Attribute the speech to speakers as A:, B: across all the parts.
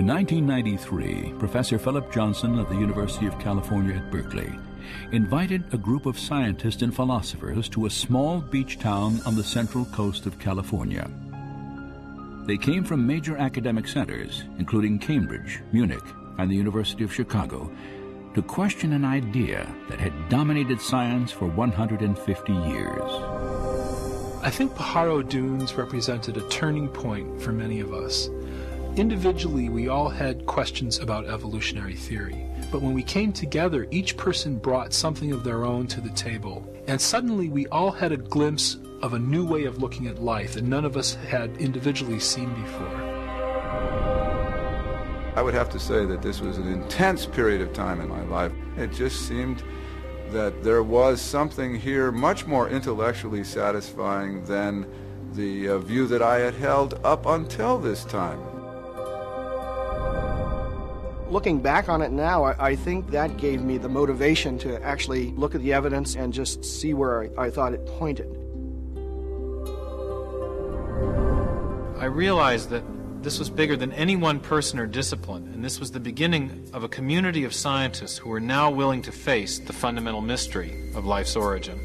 A: In 1993, Professor Philip Johnson of the University of California at Berkeley invited a group of scientists and philosophers to a small beach town on the central coast of California. They came from major academic centers, including Cambridge, Munich, and the University of Chicago, to question an idea that had dominated science for 150 years.
B: I think Pajaro Dunes represented a turning point for many of us. Individually, we all had questions about evolutionary theory, but when we came together, each person brought something of their own to the table, and suddenly we all had a glimpse of a new way of looking at life that none of us had individually seen before.
C: I would have to say that this was an intense period of time in my life. It just seemed that there was something here much more intellectually satisfying than the view that I had held up until this time.
D: Looking back on it now, I think that gave me the motivation to actually look at the evidence and just see where I thought it pointed.
E: I realized that this was bigger than any one person or discipline, and this was the beginning of a community of scientists who were now willing to face the fundamental mystery of life's origin.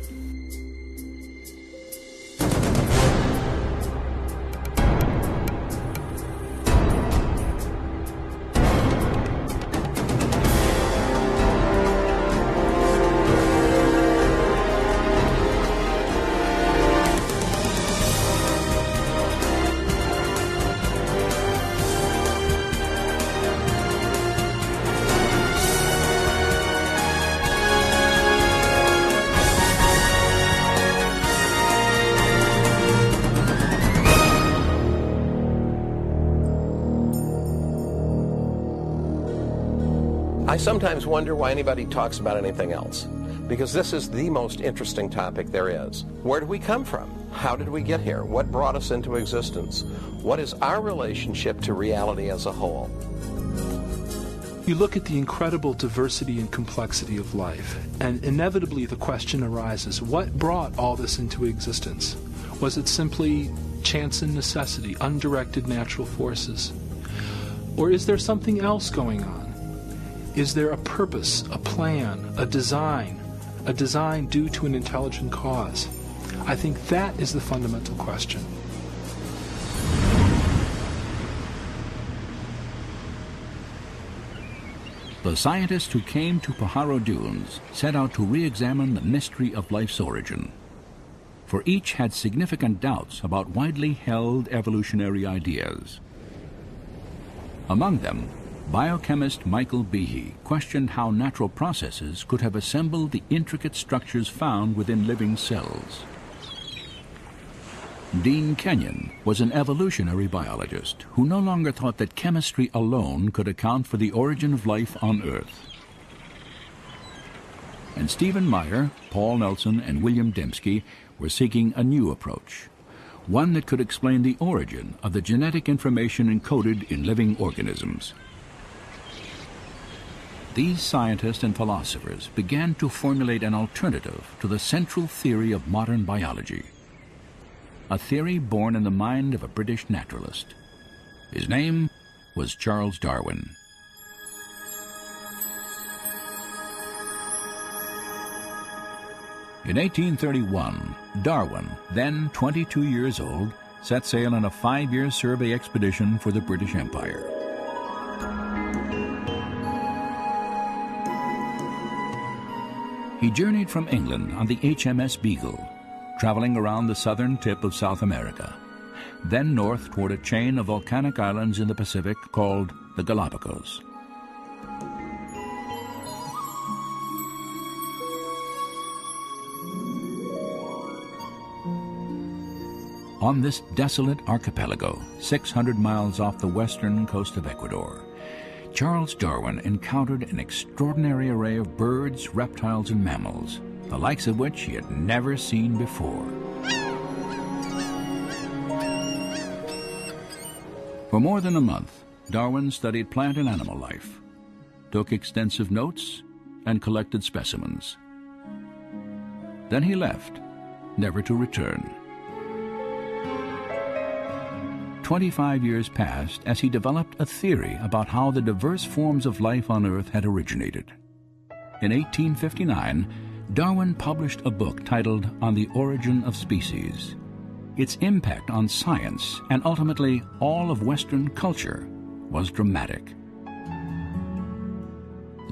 F: I sometimes wonder why anybody talks about anything else, because this is the most interesting topic there is. Where did we come from? How did we get here? What brought us into existence? What is our relationship to reality as a whole?
B: You look at the incredible diversity and complexity of life, and inevitably the question arises, what brought all this into existence? Was it simply chance and necessity, undirected natural forces? Or is there something else going on? Is there a purpose, a plan, a design due to an intelligent cause? I think that is the fundamental question.
A: The scientists who came to Pajaro Dunes set out to re-examine the mystery of life's origin. For each had significant doubts about widely held evolutionary ideas. Among them, biochemist Michael Behe questioned how natural processes could have assembled the intricate structures found within living cells. Dean Kenyon was an evolutionary biologist who no longer thought that chemistry alone could account for the origin of life on Earth. And Stephen Meyer, Paul Nelson, and William Dembski were seeking a new approach, one that could explain the origin of the genetic information encoded in living organisms. These scientists and philosophers began to formulate an alternative to the central theory of modern biology, a theory born in the mind of a British naturalist. His name was Charles Darwin. In 1831, Darwin, then 22 years old, set sail on a 5-year survey expedition for the British Empire. He journeyed from England on the HMS Beagle, traveling around the southern tip of South America, then north toward a chain of volcanic islands in the Pacific called the Galapagos. On this desolate archipelago, 600 miles off the western coast of Ecuador, Charles Darwin encountered an extraordinary array of birds, reptiles, and mammals, the likes of which he had never seen before. For more than a month, Darwin studied plant and animal life, took extensive notes, and collected specimens. Then he left, never to return. 25 years passed as he developed a theory about how the diverse forms of life on Earth had originated. In 1859, Darwin published a book titled On the Origin of Species. Its impact on science and ultimately all of Western culture was dramatic.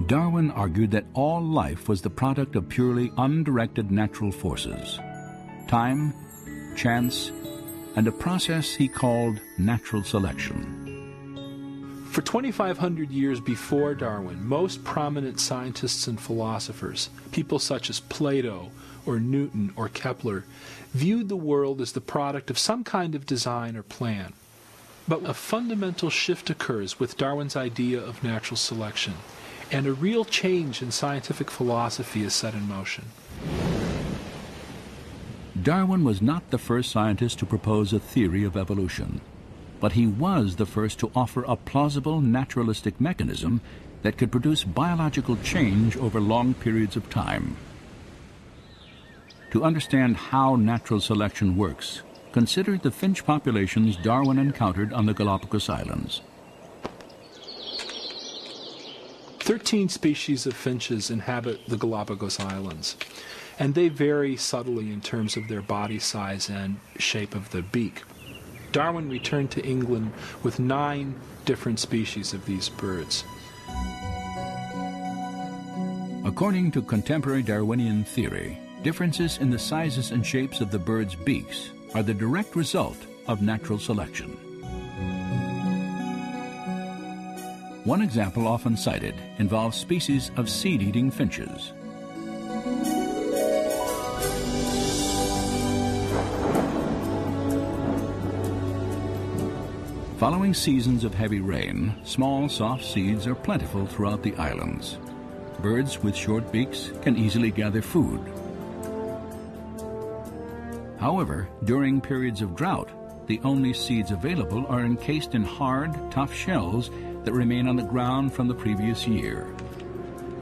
A: Darwin argued that all life was the product of purely undirected natural forces, time, chance, and a process he called natural selection.
B: For 2,500 years before Darwin, most prominent scientists and philosophers, people such as Plato or Newton or Kepler, viewed the world as the product of some kind of design or plan. But a fundamental shift occurs with Darwin's idea of natural selection, and a real change in scientific philosophy is set in motion.
A: Darwin was not the first scientist to propose a theory of evolution, but he was the first to offer a plausible naturalistic mechanism that could produce biological change over long periods of time. To understand how natural selection works, consider the finch populations Darwin encountered on the Galapagos Islands.
B: 13 species of finches inhabit the Galapagos Islands, and they vary subtly in terms of their body size and shape of the beak. Darwin returned to England with 9 different species of these birds.
A: According to contemporary Darwinian theory, differences in the sizes and shapes of the birds' beaks are the direct result of natural selection. One example often cited involves species of seed-eating finches. Following seasons of heavy rain, small, soft seeds are plentiful throughout the islands. Birds with short beaks can easily gather food. However, during periods of drought, the only seeds available are encased in hard, tough shells that remain on the ground from the previous year.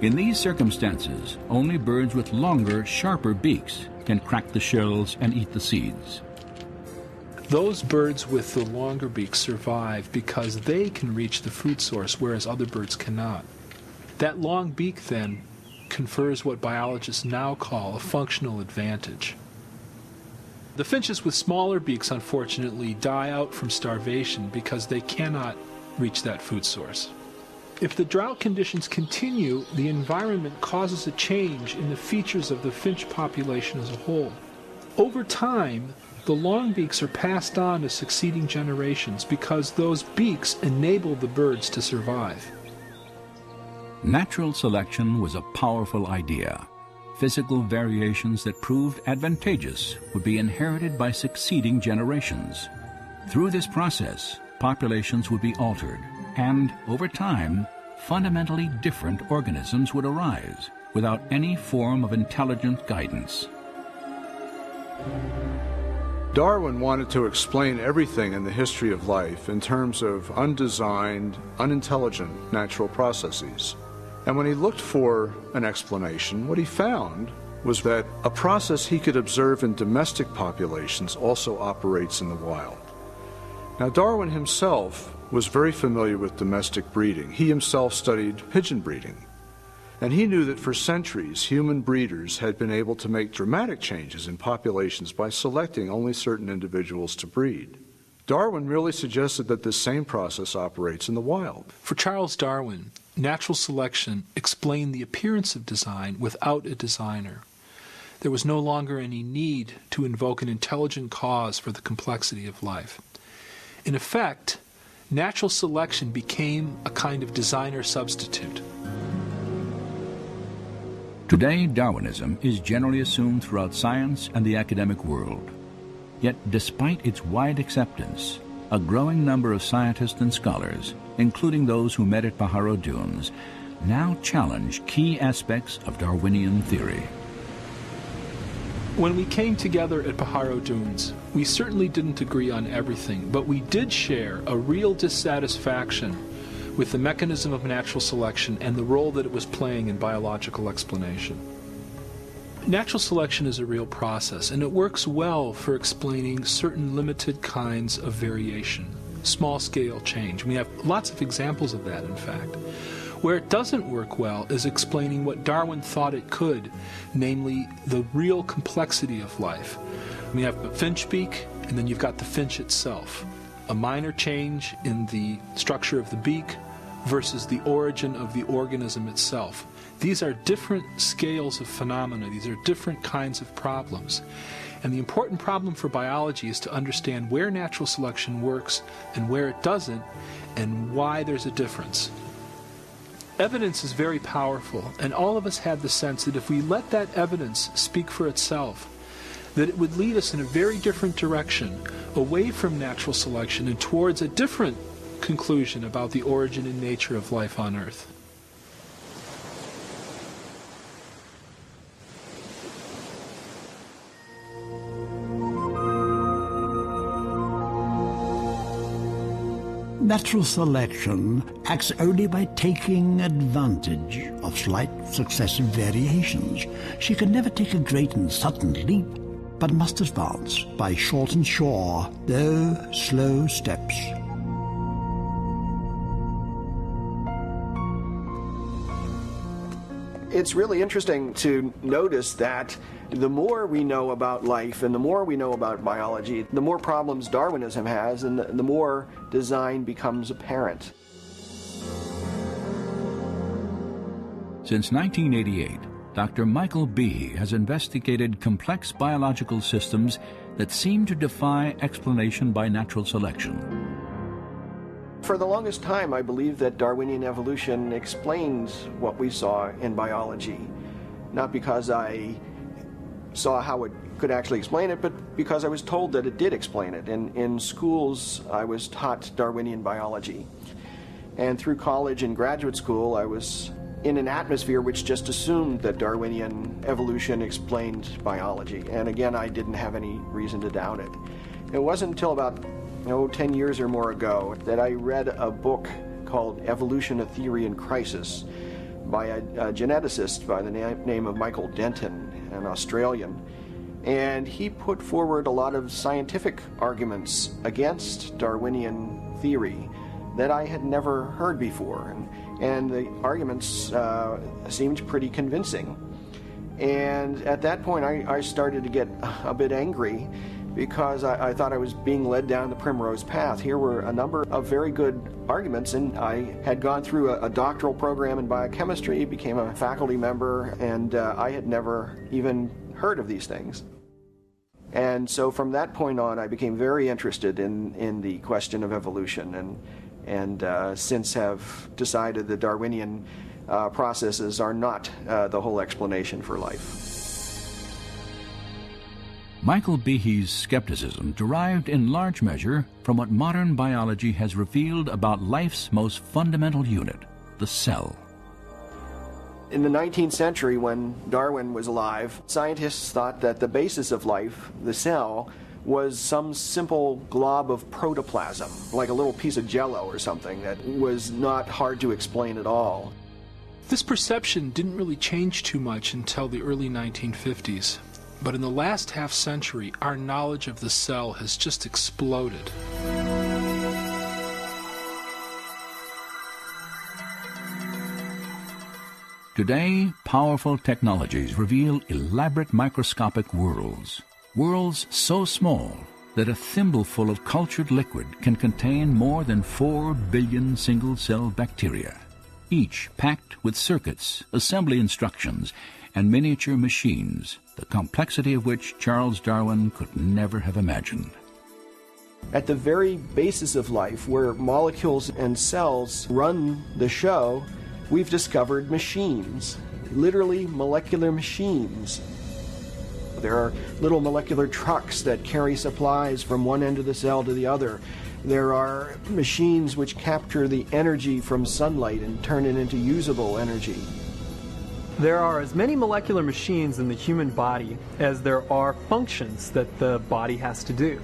A: In these circumstances, only birds with longer, sharper beaks can crack the shells and eat the seeds.
B: Those birds with the longer beaks survive because they can reach the food source, whereas other birds cannot. That long beak, then, confers what biologists now call a functional advantage. The finches with smaller beaks, unfortunately, die out from starvation because they cannot reach that food source. If the drought conditions continue, the environment causes a change in the features of the finch population as a whole. Over time, the long beaks are passed on to succeeding generations because those beaks enable the birds to survive.
A: Natural selection was a powerful idea. Physical variations that proved advantageous would be inherited by succeeding generations. Through this process, populations would be altered, and over time, fundamentally different organisms would arise without any form of intelligent guidance.
C: Darwin wanted to explain everything in the history of life in terms of undesigned, unintelligent natural processes. And when he looked for an explanation, what he found was that a process he could observe in domestic populations also operates in the wild. Now, Darwin himself was very familiar with domestic breeding. He himself studied pigeon breeding. And he knew that for centuries, human breeders had been able to make dramatic changes in populations by selecting only certain individuals to breed. Darwin merely suggested that this same process operates in the wild.
B: For Charles Darwin, natural selection explained the appearance of design without a designer. There was no longer any need to invoke an intelligent cause for the complexity of life. In effect, natural selection became a kind of designer substitute.
A: Today, Darwinism is generally assumed throughout science and the academic world. Yet, despite its wide acceptance, a growing number of scientists and scholars, including those who met at Pajaro Dunes, now challenge key aspects of Darwinian theory.
B: When we came together at Pajaro Dunes, we certainly didn't agree on everything, but we did share a real dissatisfaction with the mechanism of natural selection and the role that it was playing in biological explanation. Natural selection is a real process, and it works well for explaining certain limited kinds of variation. small-scale change. We have lots of examples of that, in fact. Where it doesn't work well is explaining what Darwin thought it could, namely the real complexity of life. We have the finch beak, and then you've got the finch itself. A minor change in the structure of the beak versus the origin of the organism itself. These are different scales of phenomena. These are different kinds of problems. And the important problem for biology is to understand where natural selection works and where it doesn't, and why there's a difference. Evidence is very powerful, and all of us had the sense that if we let that evidence speak for itself, that it would lead us in a very different direction, away from natural selection and towards a different conclusion about the origin and nature of life on Earth.
G: Natural selection acts only by taking advantage of slight successive variations. She can never take a great and sudden leap, but must advance by short and sure, though slow steps.
D: It's really interesting to notice that the more we know about life and the more we know about biology, the more problems Darwinism has and the more design becomes apparent.
A: Since 1988, Dr. Michael Behe has investigated complex biological systems that seem to defy explanation by natural selection.
D: For the longest time, I believed that Darwinian evolution explained what we saw in biology, not because I saw how it could actually explain it, but because I was told that it did explain it. In schools, I was taught Darwinian biology. And through college and graduate school, I was in an atmosphere which just assumed that Darwinian evolution explained biology. And again, I didn't have any reason to doubt it. It wasn't until about 10 years or more ago that I read a book called Evolution, a Theory in Crisis by a geneticist by the name of Michael Denton, an Australian. And he put forward a lot of scientific arguments against Darwinian theory that I had never heard before. And the arguments seemed pretty convincing. And at that point, I started to get a bit angry because I thought I was being led down the primrose path. Here were a number of very good arguments, and I had gone through a doctoral program in biochemistry, became a faculty member, and I had never even heard of these things. And so from that point on, I became very interested in the question of evolution, and since have decided that Darwinian processes are not the whole explanation for life.
A: Michael Behe's skepticism derived in large measure from what modern biology has revealed about life's most fundamental unit, the cell.
D: In the 19th century, when Darwin was alive, scientists thought that the basis of life, the cell, was some simple glob of protoplasm, like a little piece of jello or something that was not hard to explain at all.
B: This perception didn't really change too much until the early 1950s. But in the last half century, our knowledge of the cell has just exploded.
A: Today, powerful technologies reveal elaborate microscopic worlds. Worlds so small that a thimbleful of cultured liquid can contain more than 4 billion single-cell bacteria, each packed with circuits, assembly instructions, and miniature machines, the complexity of which Charles Darwin could never have imagined.
D: At the very basis of life, where molecules and cells run the show, we've discovered machines, literally molecular machines. There are little molecular trucks that carry supplies from one end of the cell to the other. There are machines which capture the energy from sunlight and turn it into usable energy.
H: There are as many molecular machines in the human body as there are functions that the body has to do.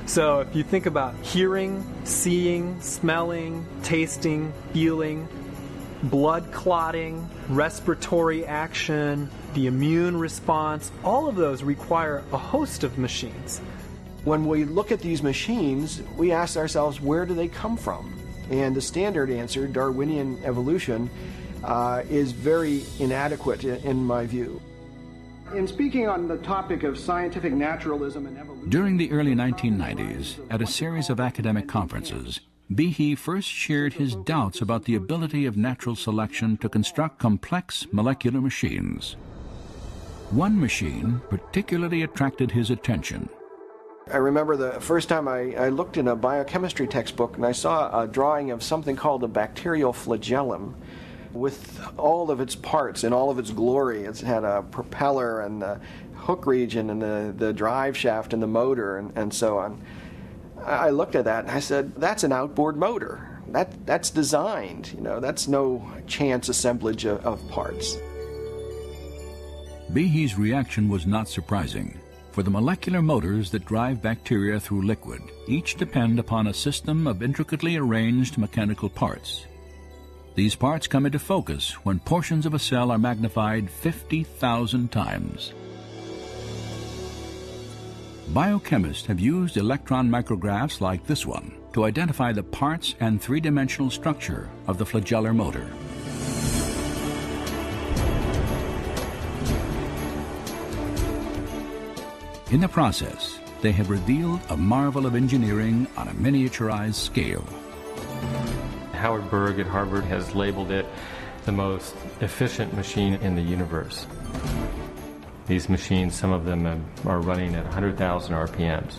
H: So if you think about hearing, seeing, smelling, tasting, feeling, blood clotting, respiratory action, the immune response, all of those require a host of machines.
D: When we look at these machines, we ask ourselves, where do they come from? And the standard answer, Darwinian evolution, is very inadequate in my view.
I: In speaking on the topic of scientific naturalism and evolution...
A: During the early 1990s, at a series of academic conferences, Behe first shared his doubts about the ability of natural selection to construct complex molecular machines. One machine particularly attracted his attention.
D: I remember the first time I looked in a biochemistry textbook and I saw a drawing of something called a bacterial flagellum with all of its parts in all of its glory. It had a propeller and the hook region and the drive shaft and the motor and so on. I looked at that and I said, that's an outboard motor. That's designed, that's no chance assemblage of parts.
A: Behe's reaction was not surprising, for the molecular motors that drive bacteria through liquid each depend upon a system of intricately arranged mechanical parts. These parts come into focus when portions of a cell are magnified 50,000 times. Biochemists have used electron micrographs like this one to identify the parts and three-dimensional structure of the flagellar motor. In the process, they have revealed a marvel of engineering on a miniaturized scale.
J: Howard Berg at Harvard has labeled it the most efficient machine in the universe. These machines, some of them are running at 100,000 RPMs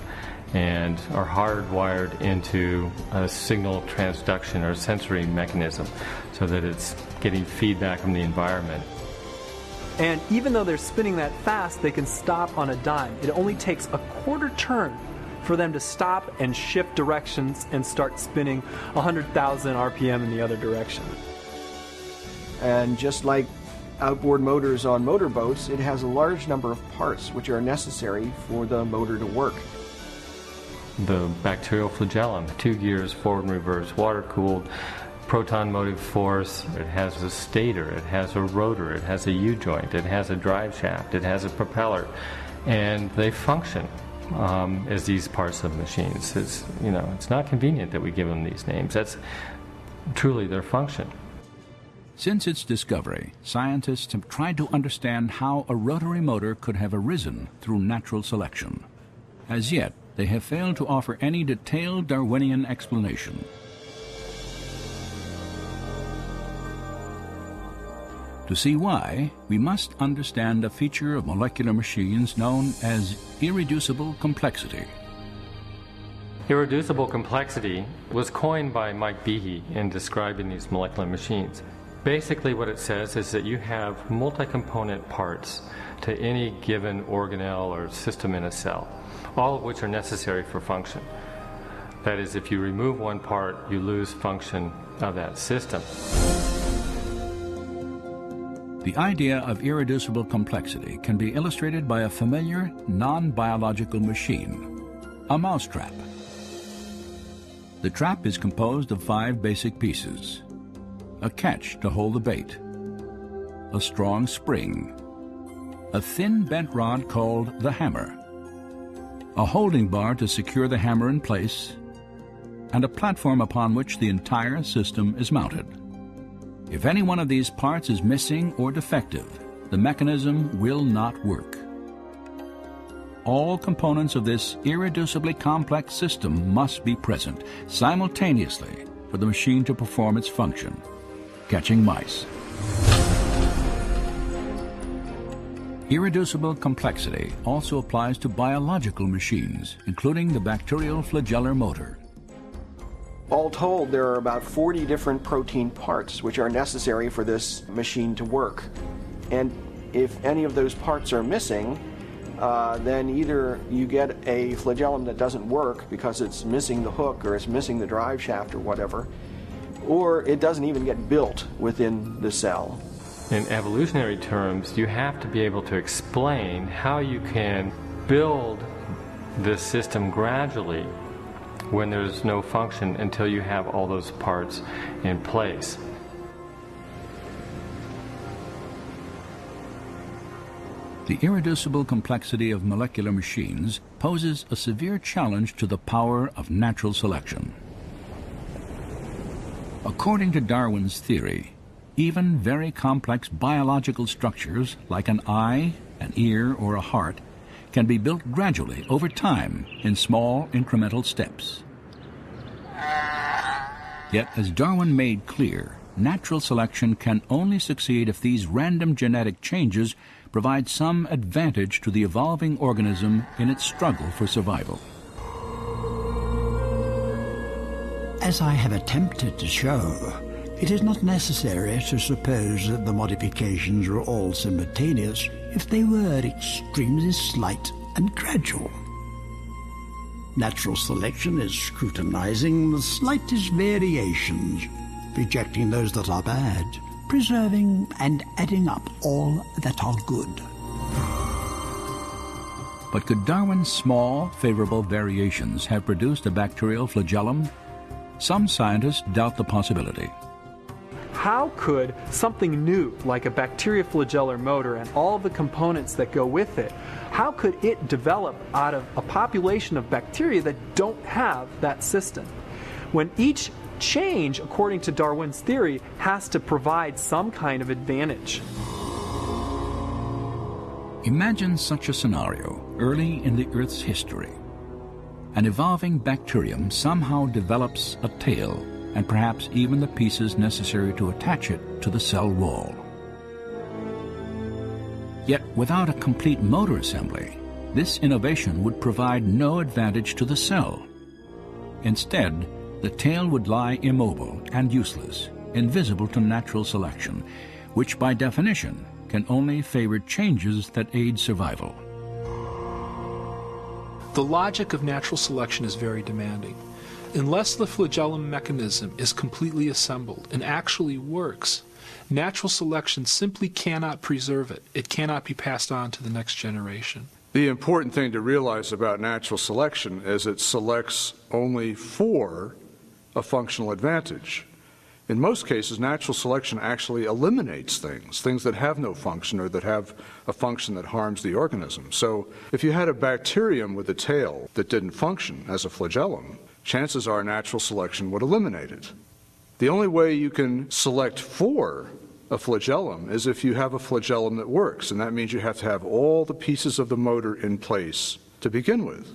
J: and are hardwired into a signal transduction or sensory mechanism so that it's getting feedback from the environment.
H: And even though they're spinning that fast, they can stop on a dime. It only takes a quarter turn for them to stop and shift directions and start spinning 100,000 RPM in the other direction.
D: And just like outboard motors on motorboats, it has a large number of parts which are necessary for the motor to work.
J: The bacterial flagellum, 2 gears, forward and reverse, water-cooled, proton motive force, it has a stator, it has a rotor, it has a U-joint, it has a drive shaft, it has a propeller, and they function as these parts of machines. It's not convenient that we give them these names. That's truly their function.
A: Since its discovery, scientists have tried to understand how a rotary motor could have arisen through natural selection. As yet, they have failed to offer any detailed Darwinian explanation. To see why, we must understand a feature of molecular machines known as irreducible complexity.
J: Irreducible complexity was coined by Mike Behe in describing these molecular machines. Basically what it says is that you have multi-component parts to any given organelle or system in a cell, all of which are necessary for function. That is, if you remove one part, you lose function of that system.
A: The idea of irreducible complexity can be illustrated by a familiar, non-biological machine, a mousetrap. The trap is composed of 5 basic pieces: a catch to hold the bait, a strong spring, a thin bent rod called the hammer, a holding bar to secure the hammer in place, and a platform upon which the entire system is mounted. If any one of these parts is missing or defective, the mechanism will not work. All components of this irreducibly complex system must be present simultaneously for the machine to perform its function, catching mice. Irreducible complexity also applies to biological machines, including the bacterial flagellar motor.
D: All told, there are about 40 different protein parts which are necessary for this machine to work. And if any of those parts are missing, then either you get a flagellum that doesn't work because it's missing the hook or it's missing the drive shaft or whatever, or it doesn't even get built within the cell.
J: In evolutionary terms, you have to be able to explain how you can build this system gradually when there's no function until you have all those parts in place.
A: The irreducible complexity of molecular machines poses a severe challenge to the power of natural selection. According to Darwin's theory, even very complex biological structures like an eye, an ear, or a heart can be built gradually over time in small incremental steps. Yet, as Darwin made clear, natural selection can only succeed if these random genetic changes provide some advantage to the evolving organism in its struggle for survival.
G: As I have attempted to show, it is not necessary to suppose that the modifications are all simultaneous if they were extremely slight and gradual. Natural selection is scrutinizing the slightest variations, rejecting those that are bad, preserving and adding up all that are good.
A: But could Darwin's small, favorable variations have produced a bacterial flagellum? Some scientists doubt the possibility.
H: How could something new, like a bacterioflagellar motor and all the components that go with it, how could it develop out of a population of bacteria that don't have that system? When each change, according to Darwin's theory, has to provide some kind of advantage.
A: Imagine such a scenario early in the Earth's history. An evolving bacterium somehow develops a tail and perhaps even the pieces necessary to attach it to the cell wall. Yet without a complete motor assembly, this innovation would provide no advantage to the cell. Instead, the tail would lie immobile and useless, invisible to natural selection, which by definition can only favor changes that aid survival.
B: The logic of natural selection is very demanding. Unless the flagellum mechanism is completely assembled and actually works, natural selection simply cannot preserve it. It cannot be passed on to the next generation.
C: The important thing to realize about natural selection is it selects only for a functional advantage. In most cases, natural selection actually eliminates things that have no function or that have a function that harms the organism. So if you had a bacterium with a tail that didn't function as a flagellum, chances are natural selection would eliminate it. The only way you can select for a flagellum is if you have a flagellum that works, and that means you have to have all the pieces of the motor in place to begin with.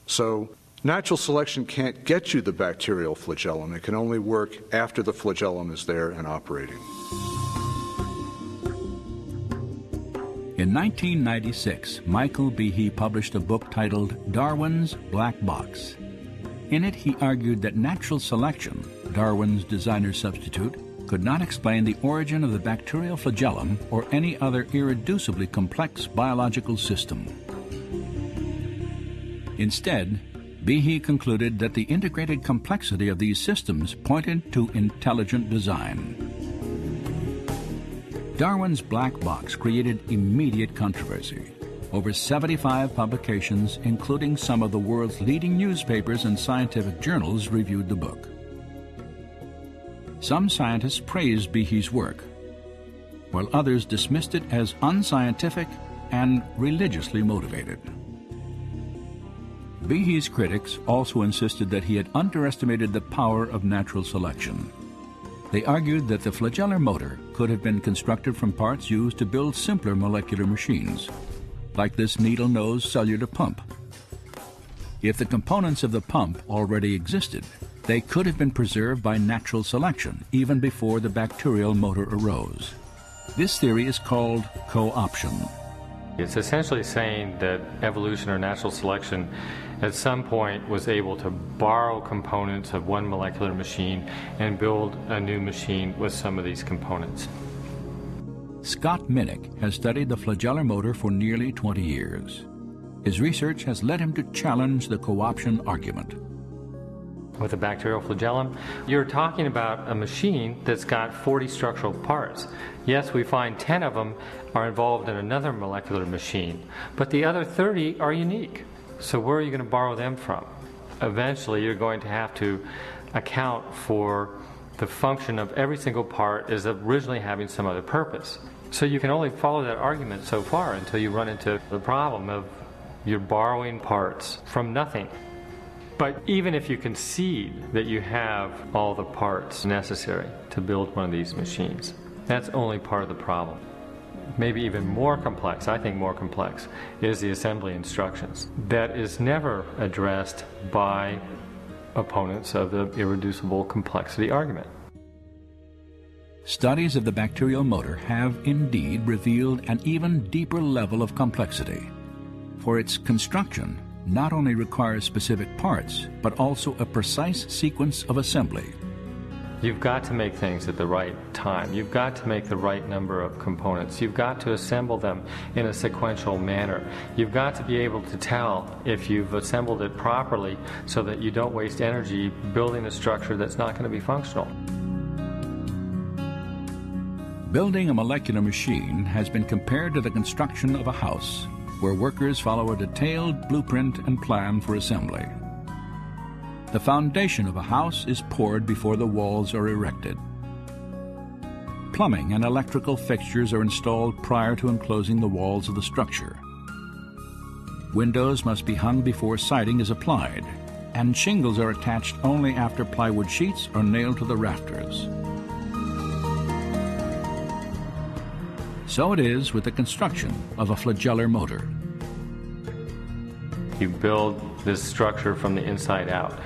C: So natural selection can't get you the bacterial flagellum. It can only work after the flagellum is there and operating.
A: In 1996, Michael Behe published a book titled Darwin's Black Box. In it, he argued that natural selection, Darwin's designer substitute, could not explain the origin of the bacterial flagellum or any other irreducibly complex biological system. Instead, Behe concluded that the integrated complexity of these systems pointed to intelligent design. Darwin's black box created immediate controversy. Over 75 publications, including some of the world's leading newspapers and scientific journals, reviewed the book. Some scientists praised Behe's work, while others dismissed it as unscientific and religiously motivated. Behe's critics also insisted that he had underestimated the power of natural selection. They argued that the flagellar motor could have been constructed from parts used to build simpler molecular machines, like this needle-nose cellular pump. If the components of the pump already existed, they could have been preserved by natural selection even before the bacterial motor arose. This theory is called co-option.
J: It's essentially saying that evolution or natural selection at some point was able to borrow components of one molecular machine and build a new machine with some of these components.
A: Scott Minnick has studied the flagellar motor for nearly 20 years. His research has led him to challenge the co-option argument.
J: With a bacterial flagellum, you're talking about a machine that's got 40 structural parts. Yes, we find 10 of them are involved in another molecular machine, but the other 30 are unique. So where are you going to borrow them from? Eventually, you're going to have to account for the function of every single part as originally having some other purpose. So you can only follow that argument so far until you run into the problem of you're borrowing parts from nothing. But even if you concede that you have all the parts necessary to build one of these machines, that's only part of the problem. Maybe even more complex, I think more complex, is the assembly instructions. That is never addressed by opponents of the irreducible complexity argument.
A: Studies of the bacterial motor have indeed revealed an even deeper level of complexity, for its construction not only requires specific parts, but also a precise sequence of assembly.
J: You've got to make things at the right time. You've got to make the right number of components. You've got to assemble them in a sequential manner. You've got to be able to tell if you've assembled it properly so that you don't waste energy building a structure that's not going to be functional.
A: Building a molecular machine has been compared to the construction of a house, where workers follow a detailed blueprint and plan for assembly. The foundation of a house is poured before the walls are erected. Plumbing and electrical fixtures are installed prior to enclosing the walls of the structure. Windows must be hung before siding is applied, and shingles are attached only after plywood sheets are nailed to the rafters. So it is with the construction of a flagellar motor.
J: You build this structure from the inside out.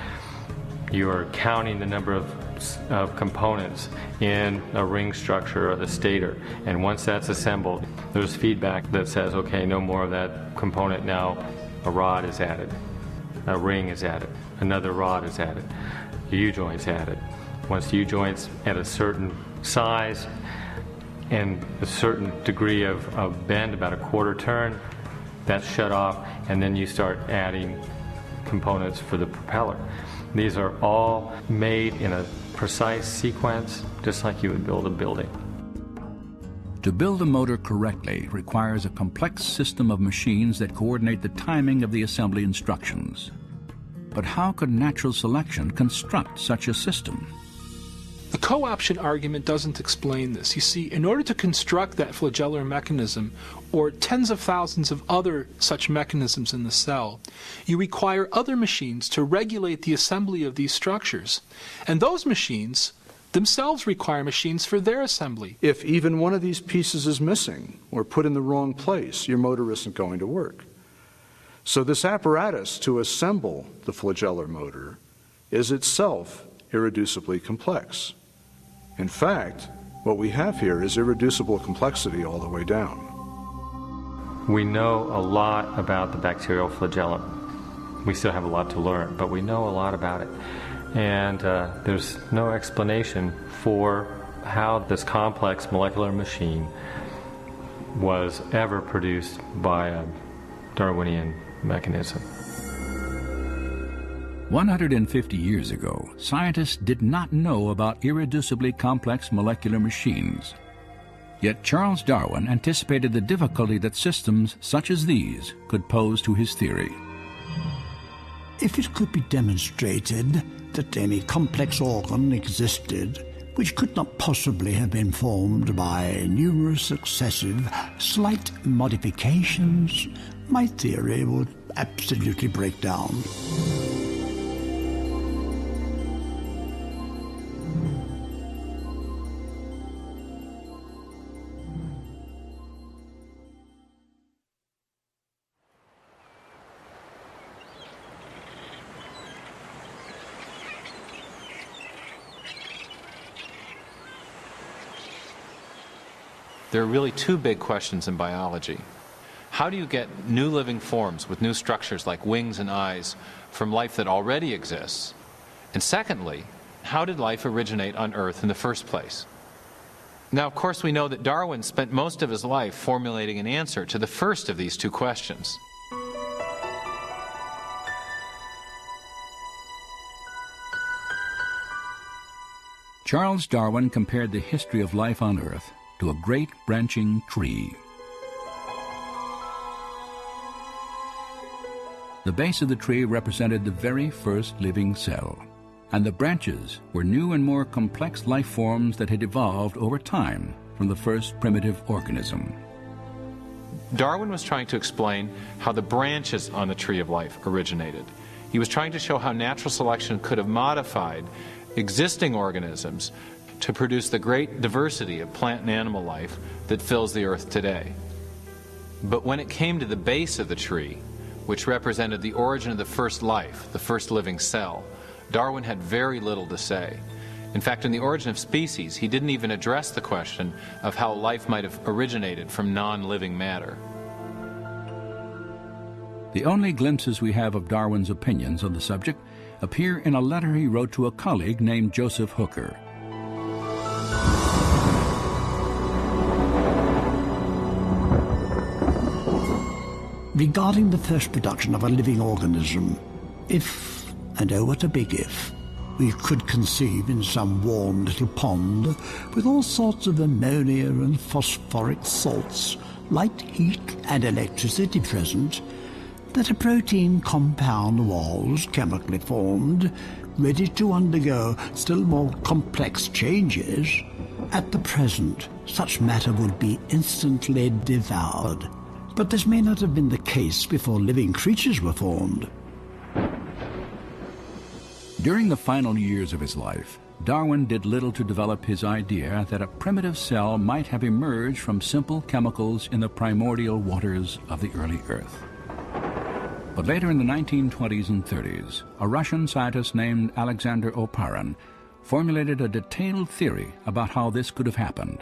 J: You are counting the number of components in a ring structure or the stator, and once that's assembled, there's feedback that says, okay, no more of that component now. A rod is added, a ring is added, another rod is added, a U-joint's added. Once the U-joint's at a certain size and a certain degree of bend, about a quarter turn, that's shut off, and then you start adding components for the propeller. These are all made in a precise sequence, just like you would build a building.
A: To build a motor correctly requires a complex system of machines that coordinate the timing of the assembly instructions. But how could natural selection construct such a system?
B: The co-option argument doesn't explain this. You see, in order to construct that flagellar mechanism, or tens of thousands of other such mechanisms in the cell, you require other machines to regulate the assembly of these structures. And those machines themselves require machines for their assembly.
I: If even one of these pieces is missing or put in the wrong place, your motor isn't going to work. So this apparatus to assemble the flagellar motor is itself irreducibly complex. In fact, what we have here is irreducible complexity all the way down.
J: We know a lot about the bacterial flagellum. We still have a lot to learn, but we know a lot about it. And there's no explanation for how this complex molecular machine was ever produced by a Darwinian mechanism.
A: 150 years ago, scientists did not know about irreducibly complex molecular machines. Yet Charles Darwin anticipated the difficulty that systems such as these could pose to his theory.
G: If it could be demonstrated that any complex organ existed which could not possibly have been formed by numerous successive slight modifications, my theory would absolutely break down.
E: There are really two big questions in biology. How do you get new living forms with new structures like wings and eyes from life that already exists? And secondly, how did life originate on Earth in the first place? Now, of course, we know that Darwin spent most of his life formulating an answer to the first of these two questions.
A: Charles Darwin compared the history of life on Earth to a great branching tree. The base of the tree represented the very first living cell, and the branches were new and more complex life forms that had evolved over time from the first primitive organism.
E: Darwin was trying to explain how the branches on the tree of life originated. He was trying to show how natural selection could have modified existing organisms to produce the great diversity of plant and animal life that fills the earth today. But when it came to the base of the tree, which represented the origin of the first life, the first living cell, Darwin had very little to say. In fact, in The Origin of Species, he didn't even address the question of how life might have originated from non-living matter.
A: The only glimpses we have of Darwin's opinions on the subject appear in a letter he wrote to a colleague named Joseph Hooker.
G: Regarding the first production of a living organism, if, and oh what a big if, we could conceive in some warm little pond with all sorts of ammonia and phosphoric salts, light, heat and electricity present, that a protein compound was chemically formed, ready to undergo still more complex changes, at the present such matter would be instantly devoured. But this may not have been the case before living creatures were formed.
A: During the final years of his life, Darwin did little to develop his idea that a primitive cell might have emerged from simple chemicals in the primordial waters of the early Earth. But later in the 1920s and 30s, a Russian scientist named Alexander Oparin formulated a detailed theory about how this could have happened.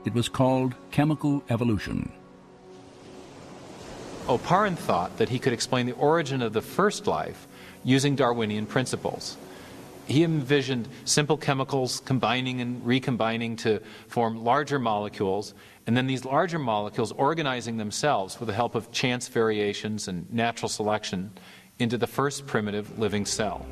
A: It was called chemical evolution.
E: Oparin thought that he could explain the origin of the first life using Darwinian principles. He envisioned simple chemicals combining and recombining to form larger molecules, and then these larger molecules organizing themselves with the help of chance variations and natural selection into the first primitive living cell.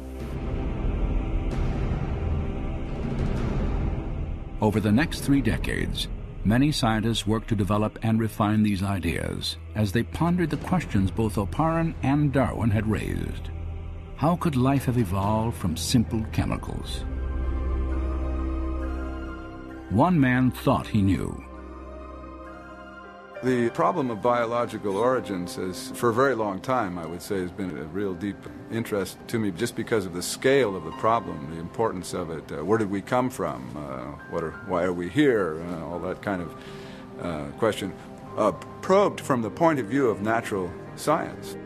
A: Over the next 3 decades, many scientists worked to develop and refine these ideas as they pondered the questions both Oparin and Darwin had raised. How could life have evolved from simple chemicals? One man thought he knew.
C: The problem of biological origins has, for a very long time, I would say, has been a real deep interest to me just because of the scale of the problem, the importance of it. Where did we come from? Why are we here? All that kind of question. Probed from the point of view of natural science.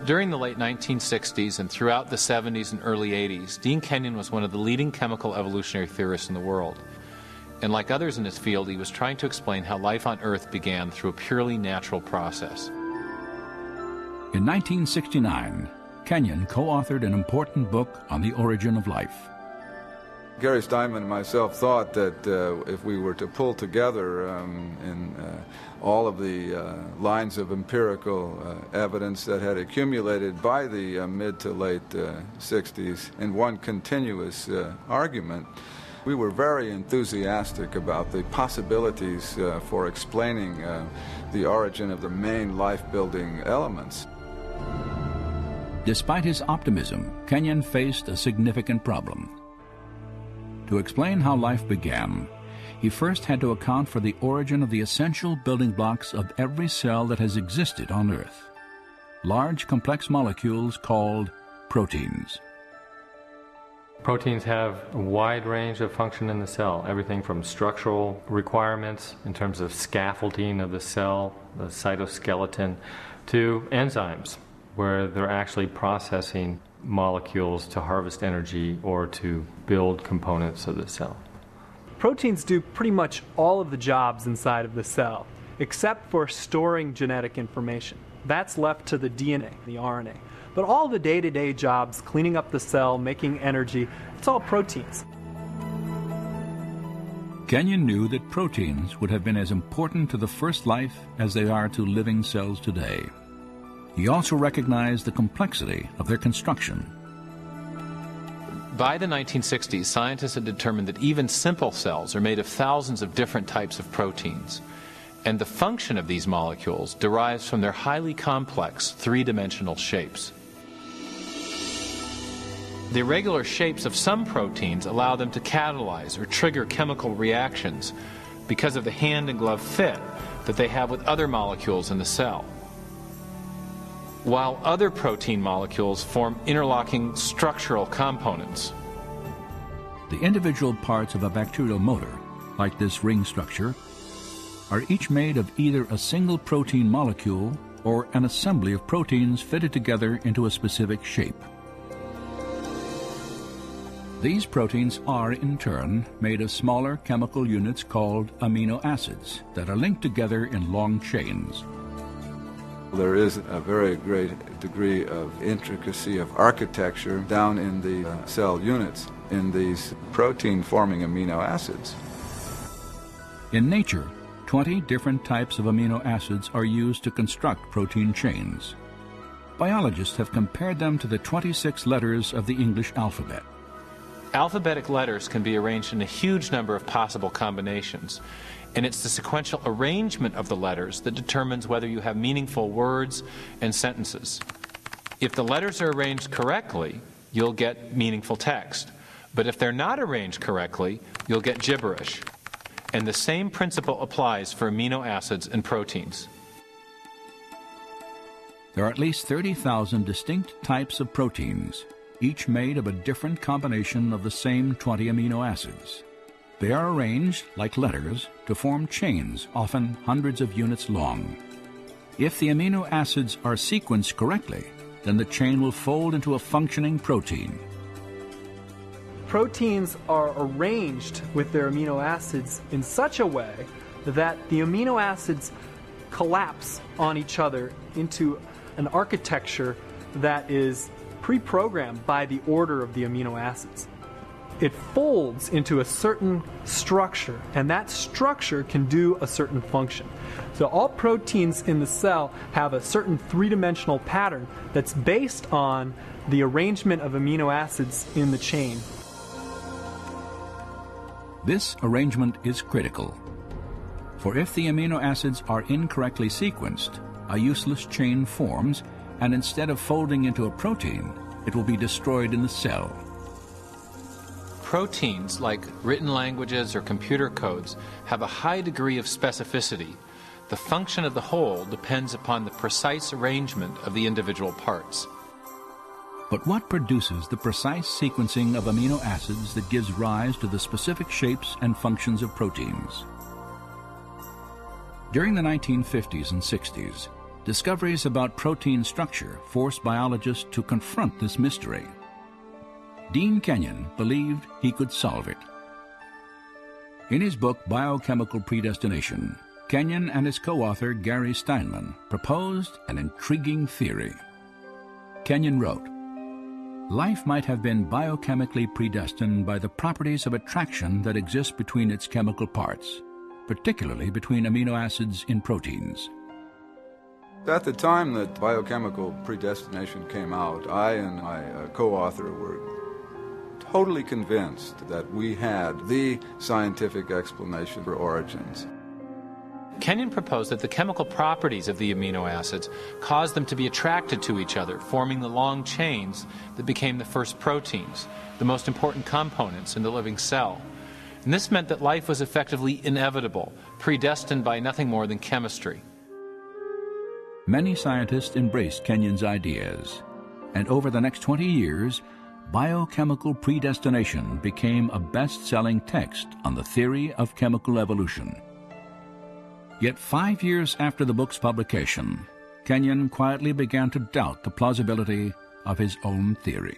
E: During the late 1960s and throughout the 70s and early 80s, Dean Kenyon was one of the leading chemical evolutionary theorists in the world. And like others in his field, he was trying to explain how life on Earth began through a purely natural process.
A: In 1969, Kenyon co-authored an important book on the origin of life.
C: Gary Steinman and myself thought that if we were to pull together in all of the lines of empirical evidence that had accumulated by the mid to late 60s in one continuous argument, we were very enthusiastic about the possibilities for explaining the origin of the main life-building elements.
A: Despite his optimism, Kenyon faced a significant problem. To explain how life began, he first had to account for the origin of the essential building blocks of every cell that has existed on Earth. Large, complex molecules called proteins.
J: Proteins have a wide range of function in the cell, everything from structural requirements in terms of scaffolding of the cell, the cytoskeleton, to enzymes, where they're actually processing molecules to harvest energy or to build components of the cell.
H: Proteins do pretty much all of the jobs inside of the cell, except for storing genetic information. That's left to the DNA, the RNA. But all the day-to-day jobs, cleaning up the cell, making energy, it's all proteins.
A: Kenyon knew that proteins would have been as important to the first life as they are to living cells today. He also recognized the complexity of their construction.
E: By the 1960s, scientists had determined that even simple cells are made of thousands of different types of proteins. And the function of these molecules derives from their highly complex three-dimensional shapes. The irregular shapes of some proteins allow them to catalyze or trigger chemical reactions because of the hand and glove fit that they have with other molecules in the cell, while other protein molecules form interlocking structural components.
A: The individual parts of a bacterial motor, like this ring structure, are each made of either a single protein molecule or an assembly of proteins fitted together into a specific shape. These proteins are, in turn, made of smaller chemical units called amino acids that are linked together in long chains.
C: There is a very great degree of intricacy of architecture down in the cell units in these protein-forming amino acids.
A: In nature, 20 different types of amino acids are used to construct protein chains. Biologists have compared them to the 26 letters of the English alphabet.
E: Alphabetic letters can be arranged in a huge number of possible combinations, and it's the sequential arrangement of the letters that determines whether you have meaningful words and sentences. If the letters are arranged correctly, you'll get meaningful text. But if they're not arranged correctly, you'll get gibberish. And the same principle applies for amino acids and proteins.
A: There are at least 30,000 distinct types of proteins, each made of a different combination of the same 20 amino acids. They are arranged, like letters, to form chains, often hundreds of units long. If the amino acids are sequenced correctly, then the chain will fold into a functioning protein.
H: Proteins are arranged with their amino acids in such a way that the amino acids collapse on each other into an architecture that is pre-programmed by the order of the amino acids. It folds into a certain structure, and that structure can do a certain function. So all proteins in the cell have a certain three-dimensional pattern that's based on the arrangement of amino acids in the chain.
A: This arrangement is critical, for if the amino acids are incorrectly sequenced, a useless chain forms, and instead of folding into a protein, it will be destroyed in the cell.
E: Proteins, like written languages or computer codes, have a high degree of specificity. The function of the whole depends upon the precise arrangement of the individual parts.
A: But what produces the precise sequencing of amino acids that gives rise to the specific shapes and functions of proteins? During the 1950s and 60s, discoveries about protein structure forced biologists to confront this mystery. Dean Kenyon believed he could solve it. In his book Biochemical Predestination, Kenyon and his co-author Gary Steinman proposed an intriguing theory. Kenyon wrote, "Life might have been biochemically predestined by the properties of attraction that exist between its chemical parts, particularly between amino acids in proteins."
C: At the time that biochemical predestination came out, I and my co-author were totally convinced that we had the scientific explanation for origins.
E: Kenyon proposed that the chemical properties of the amino acids caused them to be attracted to each other, forming the long chains that became the first proteins, the most important components in the living cell. And this meant that life was effectively inevitable, predestined by nothing more than chemistry.
A: Many scientists embraced Kenyon's ideas, and over the next 20 years, Biochemical Predestination became a best-selling text on the theory of chemical evolution. Yet 5 years after the book's publication, Kenyon quietly began to doubt the plausibility of his own theory.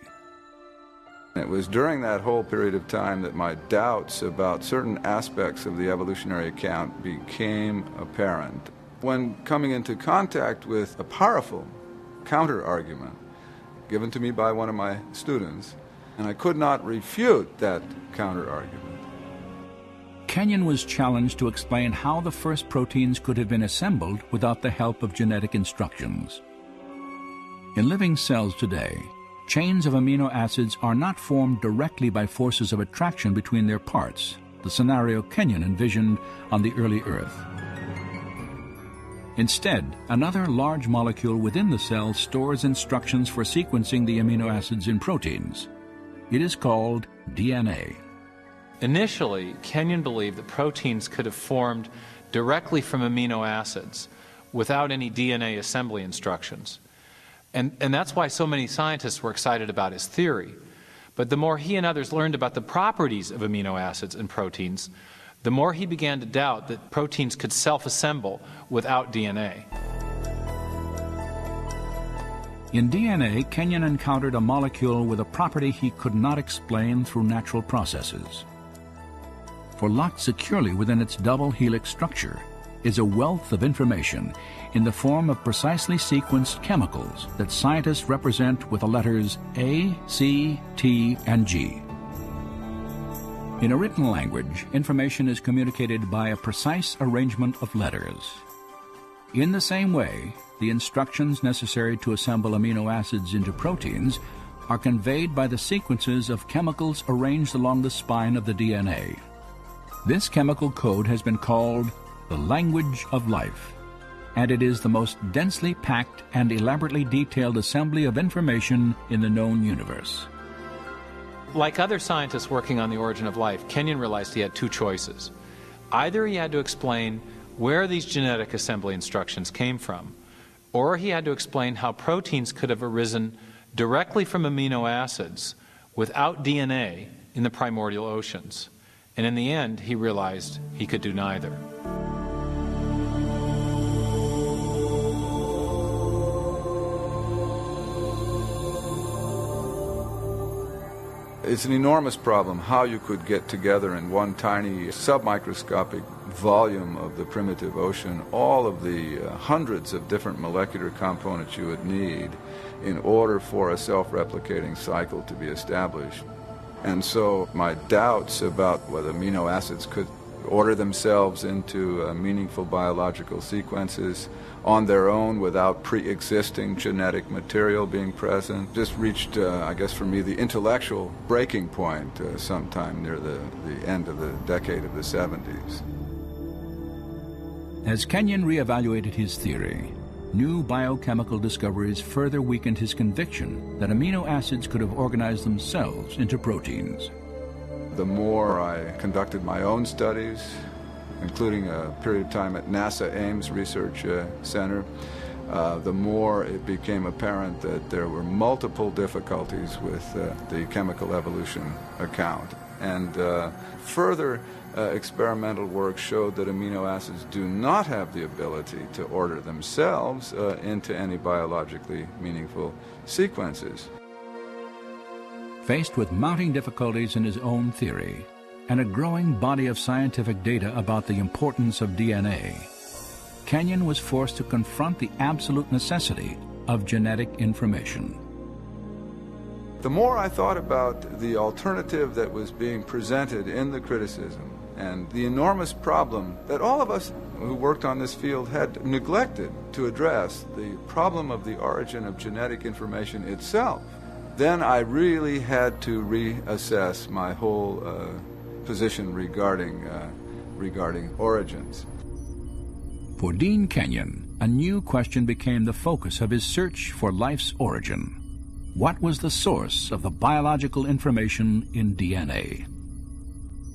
C: It was during that whole period of time that my doubts about certain aspects of the evolutionary account became apparent. When coming into contact with a powerful counter-argument given to me by one of my students, and I could not refute that counter-argument.
A: Kenyon was challenged to explain how the first proteins could have been assembled without the help of genetic instructions. In living cells today, chains of amino acids are not formed directly by forces of attraction between their parts, the scenario Kenyon envisioned on the early Earth. Instead, another large molecule within the cell stores instructions for sequencing the amino acids in proteins. It is called DNA.
E: Initially, Kenyon believed that proteins could have formed directly from amino acids without any DNA assembly instructions. And that's why so many scientists were excited about his theory. But the more he and others learned about the properties of amino acids and proteins, the more he began to doubt that proteins could self-assemble without DNA.
A: In DNA, Kenyon encountered a molecule with a property he could not explain through natural processes. For locked securely within its double helix structure is a wealth of information in the form of precisely sequenced chemicals that scientists represent with the letters A, C, T, and G. In a written language, information is communicated by a precise arrangement of letters. In the same way, the instructions necessary to assemble amino acids into proteins are conveyed by the sequences of chemicals arranged along the spine of the DNA. This chemical code has been called the language of life, and it is the most densely packed and elaborately detailed assembly of information in the known universe.
E: Like other scientists working on the origin of life, Kenyon realized he had two choices. Either he had to explain where these genetic assembly instructions came from, or he had to explain how proteins could have arisen directly from amino acids without DNA in the primordial oceans. And in the end, he realized he could do neither.
C: It's an enormous problem how you could get together in one tiny submicroscopic volume of the primitive ocean all of the hundreds of different molecular components you would need in order for a self-replicating cycle to be established. And so my doubts about whether amino acids could order themselves into meaningful biological sequences on their own without pre-existing genetic material being present just reached, I guess for me, the intellectual breaking point sometime near the end of the decade of the 70s.
A: As Kenyon reevaluated his theory, new biochemical discoveries further weakened his conviction that amino acids could have organized themselves into proteins.
C: The more I conducted my own studies, including a period of time at NASA Ames Research Center, the more it became apparent that there were multiple difficulties with the chemical evolution account. And further experimental work showed that amino acids do not have the ability to order themselves into any biologically meaningful sequences.
A: Faced with mounting difficulties in his own theory and a growing body of scientific data about the importance of DNA, Kenyon was forced to confront the absolute necessity of genetic information.
C: The more I thought about the alternative that was being presented in the criticism and the enormous problem that all of us who worked on this field had neglected to address, the problem of the origin of genetic information itself, then I really had to reassess my whole position regarding origins.
A: For Dean Kenyon, a new question became the focus of his search for life's origin. What was the source of the biological information in DNA?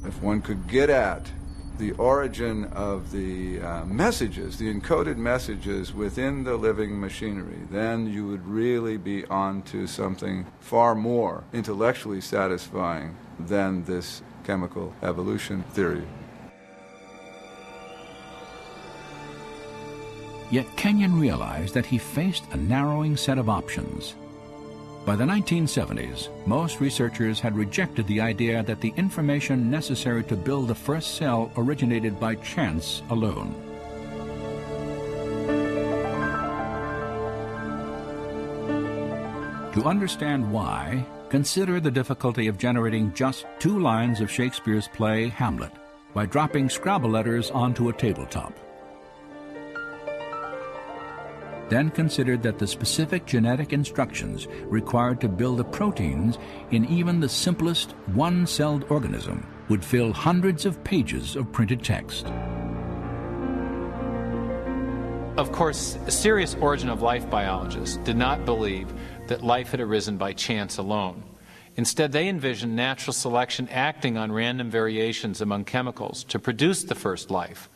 C: If one could get at the origin of the messages, the encoded messages within the living machinery, then you would really be on to something far more intellectually satisfying than this chemical evolution theory.
A: Yet Kenyon realized that he faced a narrowing set of options. By the 1970s, most researchers had rejected the idea that the information necessary to build the first cell originated by chance alone. To understand why, consider the difficulty of generating just 2 lines of Shakespeare's play Hamlet by dropping Scrabble letters onto a tabletop. Then considered that the specific genetic instructions required to build the proteins in even the simplest one-celled organism would fill hundreds of pages of printed text.
E: Of course, serious origin of life biologists did not believe that life had arisen by chance alone. Instead, they envisioned natural selection acting on random variations among chemicals to produce the first life.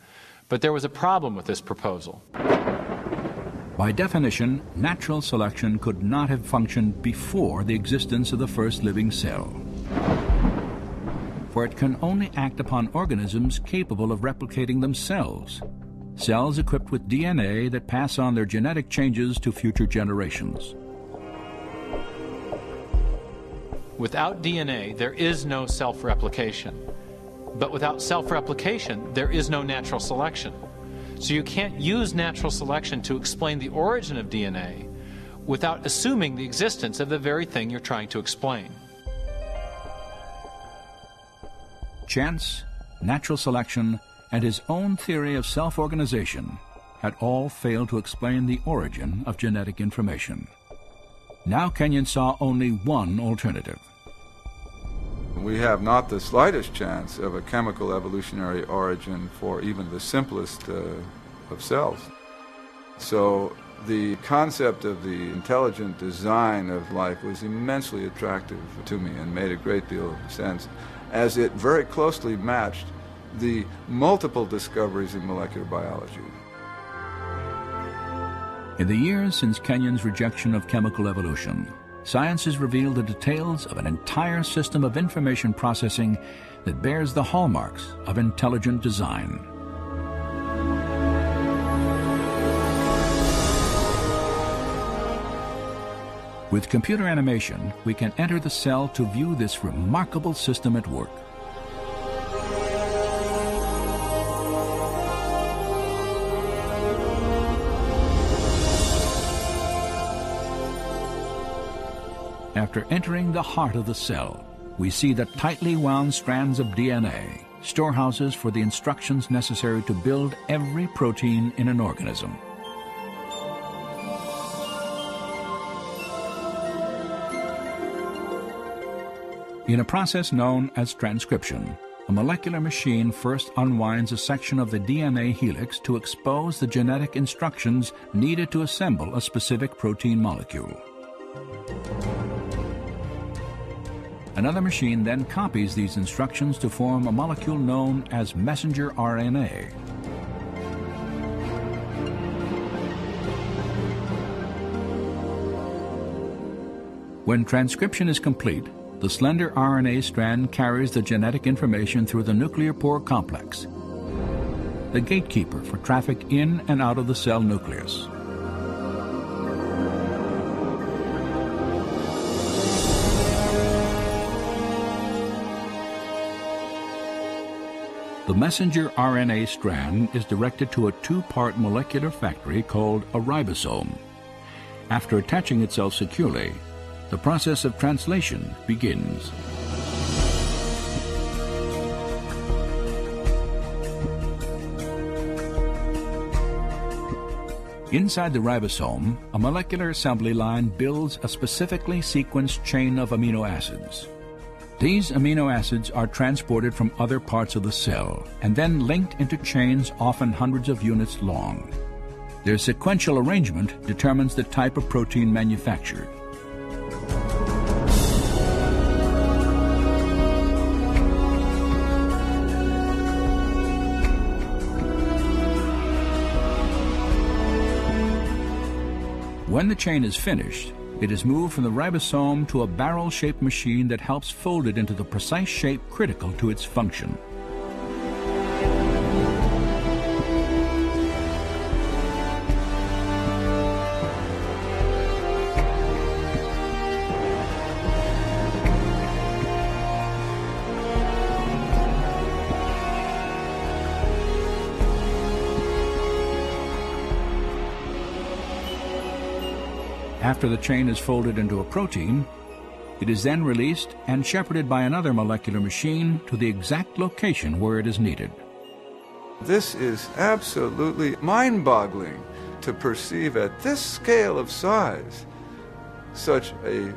E: But there was a problem with this proposal.
A: By definition, natural selection could not have functioned before the existence of the first living cell, for it can only act upon organisms capable of replicating themselves, cells equipped with DNA that pass on their genetic changes to future generations.
E: Without DNA, there is no self-replication. But without self-replication, there is no natural selection. So you can't use natural selection to explain the origin of DNA without assuming the existence of the very thing you're trying to explain.
A: Chance, natural selection, and his own theory of self-organization had all failed to explain the origin of genetic information. Now Kenyon saw only one alternative.
C: We have not the slightest chance of a chemical evolutionary origin for even the simplest of cells. So the concept of the intelligent design of life was immensely attractive to me and made a great deal of sense, as it very closely matched the multiple discoveries in molecular biology.
A: In the years since Kenyon's rejection of chemical evolution, science has revealed the details of an entire system of information processing that bears the hallmarks of intelligent design. With computer animation, we can enter the cell to view this remarkable system at work. After entering the heart of the cell, we see the tightly wound strands of DNA, storehouses for the instructions necessary to build every protein in an organism. In a process known as transcription, a molecular machine first unwinds a section of the DNA helix to expose the genetic instructions needed to assemble a specific protein molecule. Another machine then copies these instructions to form a molecule known as messenger RNA. When transcription is complete, the slender RNA strand carries the genetic information through the nuclear pore complex, the gatekeeper for traffic in and out of the cell nucleus. The messenger RNA strand is directed to a two-part molecular factory called a ribosome. After attaching itself securely, the process of translation begins. Inside the ribosome, a molecular assembly line builds a specifically sequenced chain of amino acids. These amino acids are transported from other parts of the cell and then linked into chains often hundreds of units long. Their sequential arrangement determines the type of protein manufactured. When the chain is finished, it is moved from the ribosome to a barrel-shaped machine that helps fold it into the precise shape critical to its function. After the chain is folded into a protein, it is then released and shepherded by another molecular machine to the exact location where it is needed.
C: This is absolutely mind-boggling to perceive at this scale of size such a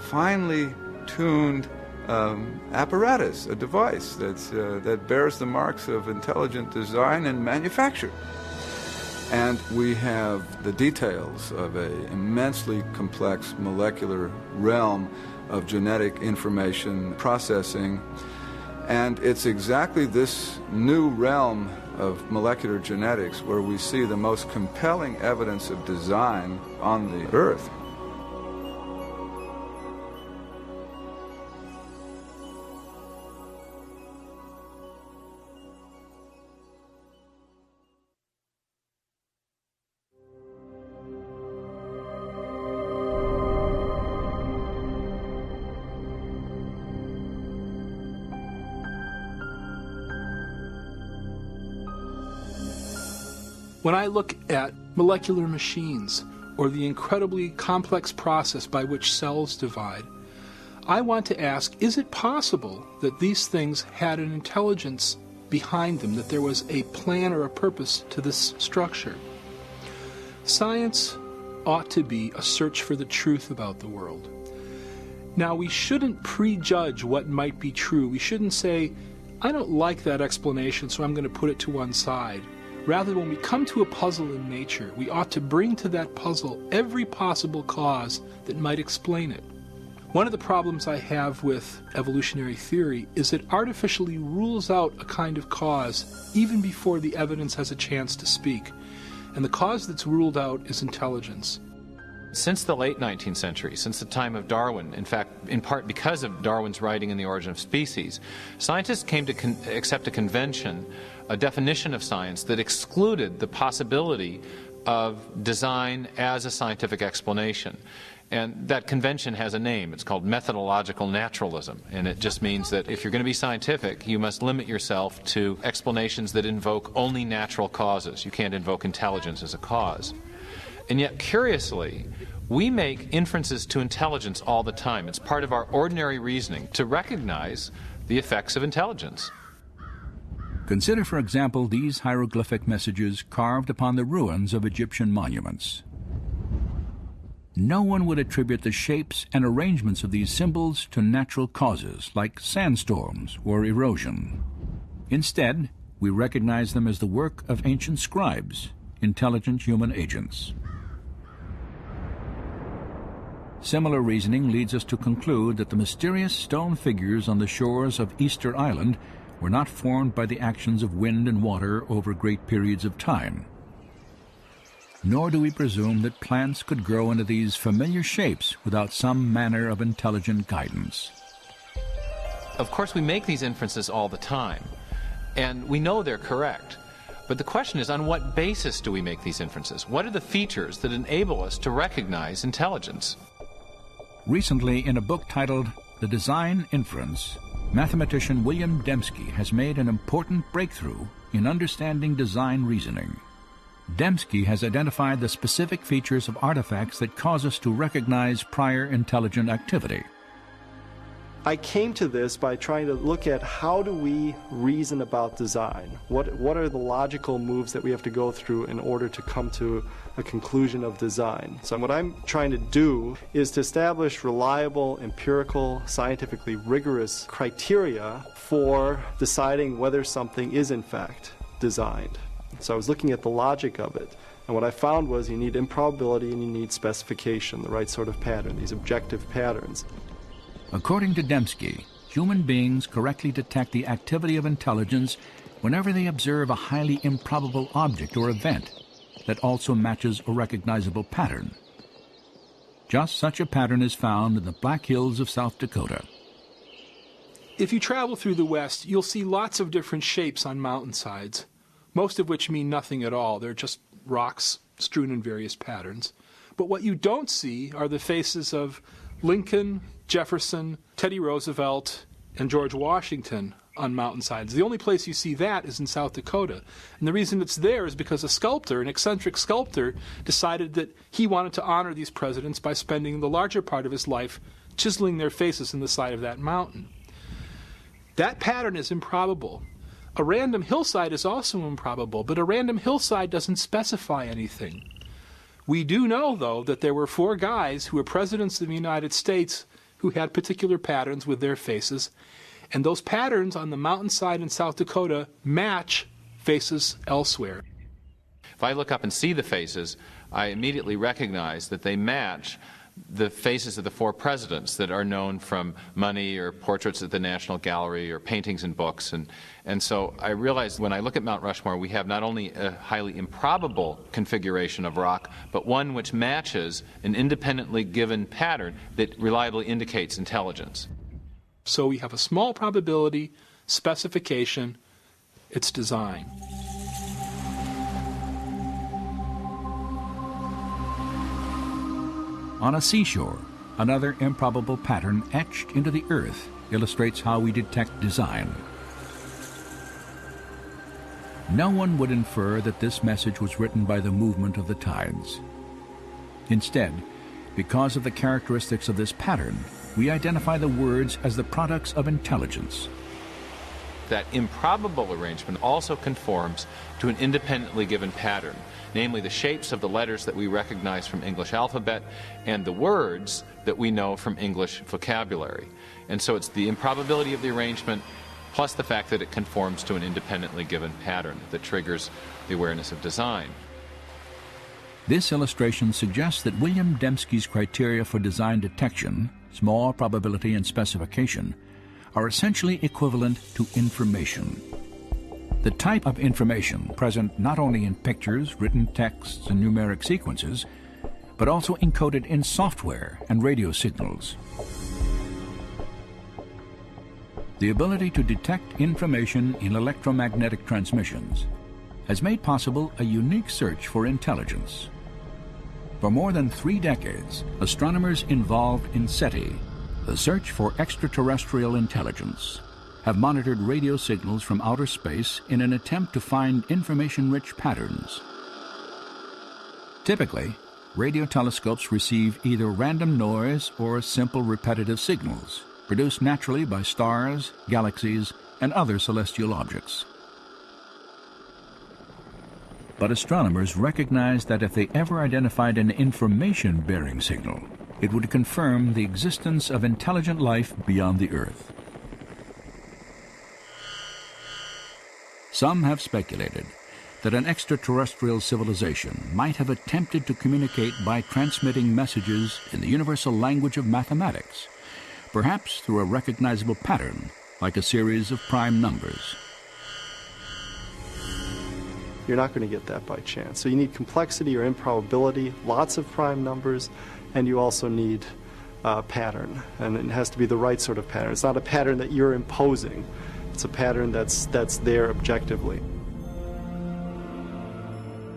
C: finely tuned apparatus, a device that bears the marks of intelligent design and manufacture. And we have the details of an immensely complex molecular realm of genetic information processing. And it's exactly this new realm of molecular genetics where we see the most compelling evidence of design on the Earth.
B: When I look at molecular machines or the incredibly complex process by which cells divide, I want to ask, is it possible that these things had an intelligence behind them, that there was a plan or a purpose to this structure? Science ought to be a search for the truth about the world. Now, we shouldn't prejudge what might be true. We shouldn't say, I don't like that explanation, so I'm going to put it to one side. Rather, when we come to a puzzle in nature, we ought to bring to that puzzle every possible cause that might explain it. One of the problems I have with evolutionary theory is it artificially rules out a kind of cause even before the evidence has a chance to speak. And the cause that's ruled out is intelligence.
E: Since the late 19th century, since the time of Darwin, in fact, in part because of Darwin's writing in The Origin of Species, scientists came to accept a convention, a definition of science that excluded the possibility of design as a scientific explanation. And that convention has a name. It's called methodological naturalism. And it just means that if you're going to be scientific, you must limit yourself to explanations that invoke only natural causes. You can't invoke intelligence as a cause. And yet, curiously, we make inferences to intelligence all the time. It's part of our ordinary reasoning to recognize the effects of intelligence.
A: Consider, for example, these hieroglyphic messages carved upon the ruins of Egyptian monuments. No one would attribute the shapes and arrangements of these symbols to natural causes like sandstorms or erosion. Instead, we recognize them as the work of ancient scribes, intelligent human agents. Similar reasoning leads us to conclude that the mysterious stone figures on the shores of Easter Island were not formed by the actions of wind and water over great periods of time. Nor do we presume that plants could grow into these familiar shapes without some manner of intelligent guidance.
E: Of course, we make these inferences all the time, and we know they're correct. But the question is, on what basis do we make these inferences? What are the features that enable us to recognize intelligence?
A: Recently, in a book titled The Design Inference, mathematician William Dembski has made an important breakthrough in understanding design reasoning. Dembski has identified the specific features of artifacts that cause us to recognize prior intelligent activity.
H: I came to this by trying to look at how do we reason about design? What are the logical moves that we have to go through in order to come to a conclusion of design? So what I'm trying to do is to establish reliable, empirical, scientifically rigorous criteria for deciding whether something is in fact designed. So I was looking at the logic of it. And what I found was you need improbability and you need specification, the right sort of pattern, these objective patterns.
A: According to Dembski, human beings correctly detect the activity of intelligence whenever they observe a highly improbable object or event that also matches a recognizable pattern. Just such a pattern is found in the Black Hills of South Dakota.
B: If you travel through the West, you'll see lots of different shapes on mountainsides, most of which mean nothing at all. They're just rocks strewn in various patterns. But what you don't see are the faces of Lincoln, Jefferson, Teddy Roosevelt, and George Washington on mountainsides. The only place you see that is in South Dakota. And the reason it's there is because a sculptor, an eccentric sculptor, decided that he wanted to honor these presidents by spending the larger part of his life chiseling their faces in the side of that mountain. That pattern is improbable. A random hillside is also improbable, but a random hillside doesn't specify anything. We do know, though, that there were 4 guys who were presidents of the United States who had particular patterns with their faces, and those patterns on the mountainside in South Dakota match faces elsewhere.
E: If I look up and see the faces, I immediately recognize that they match the faces of the 4 presidents that are known from money or portraits at the National Gallery or paintings and books. And so I realized when I look at Mount Rushmore, we have not only a highly improbable configuration of rock, but one which matches an independently given pattern that reliably indicates intelligence.
B: So we have a small probability, specification, its design.
A: On a seashore, another improbable pattern etched into the earth illustrates how we detect design. No one would infer that this message was written by the movement of the tides. Instead, because of the characteristics of this pattern, we identify the words as the products of intelligence.
E: That improbable arrangement also conforms to an independently given pattern, namely the shapes of the letters that we recognize from English alphabet and the words that we know from English vocabulary. And so it's the improbability of the arrangement plus the fact that it conforms to an independently given pattern that triggers the awareness of design.
A: This illustration suggests that William Dembski's criteria for design detection, small probability and specification, are essentially equivalent to information. The type of information present not only in pictures, written texts, and numeric sequences, but also encoded in software and radio signals. The ability to detect information in electromagnetic transmissions has made possible a unique search for intelligence. For more than 3 decades, astronomers involved in SETI, the search for extraterrestrial intelligence, have monitored radio signals from outer space in an attempt to find information-rich patterns. Typically, radio telescopes receive either random noise or simple repetitive signals, produced naturally by stars, galaxies, and other celestial objects. But astronomers recognized that if they ever identified an information-bearing signal, it would confirm the existence of intelligent life beyond the Earth. Some have speculated that an extraterrestrial civilization might have attempted to communicate by transmitting messages in the universal language of mathematics, perhaps through a recognizable pattern like a series of prime numbers.
K: You're not going to get that by chance. So you need complexity or improbability, lots of prime numbers, and you also need a pattern. And it has to be the right sort of pattern. It's not a pattern that you're imposing. It's a pattern that's there objectively.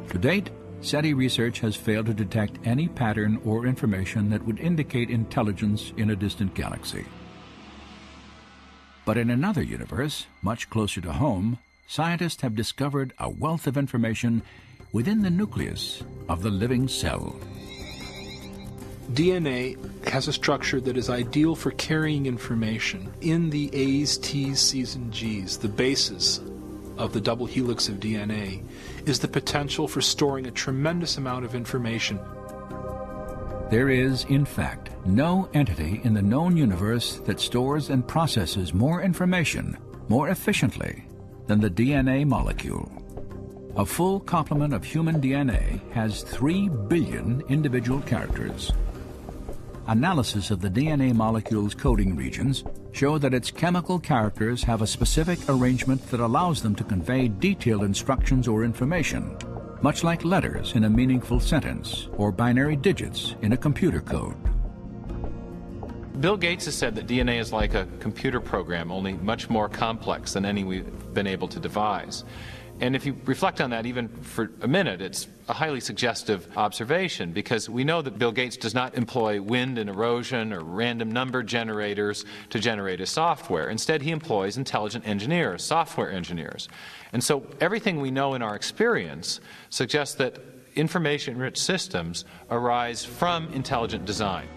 A: To date, SETI research has failed to detect any pattern or information that would indicate intelligence in a distant galaxy. But in another universe, much closer to home, scientists have discovered a wealth of information within the nucleus of the living cell.
B: DNA has a structure that is ideal for carrying information. In the A's, T's, C's, and G's, the bases of the double helix of DNA, is the potential for storing a tremendous amount of information.
A: There is, in fact, no entity in the known universe that stores and processes more information more efficiently than the DNA molecule. A full complement of human DNA has 3 billion individual characters. Analysis of the DNA molecule's coding regions show that its chemical characters have a specific arrangement that allows them to convey detailed instructions or information, much like letters in a meaningful sentence or binary digits in a computer code.
E: Bill Gates has said that DNA is like a computer program, only much more complex than any we've been able to devise. And if you reflect on that even for a minute, it's a highly suggestive observation, because we know that Bill Gates does not employ wind and erosion or random number generators to generate his software. Instead, he employs intelligent engineers, software engineers. And so everything we know in our experience suggests that information-rich systems arise from intelligent design.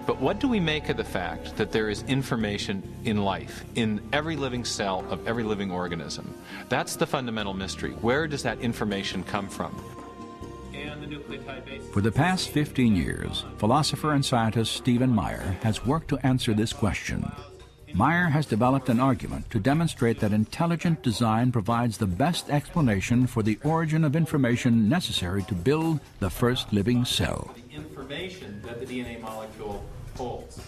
E: But what do we make of the fact that there is information in life, in every living cell of every living organism? That's the fundamental mystery. Where does that information come from?
A: For the past 15 years, philosopher and scientist Stephen Meyer has worked to answer this question. Meyer has developed an argument to demonstrate that intelligent design provides the best explanation for the origin of information necessary to build the first living cell.
E: information that the DNA molecule holds.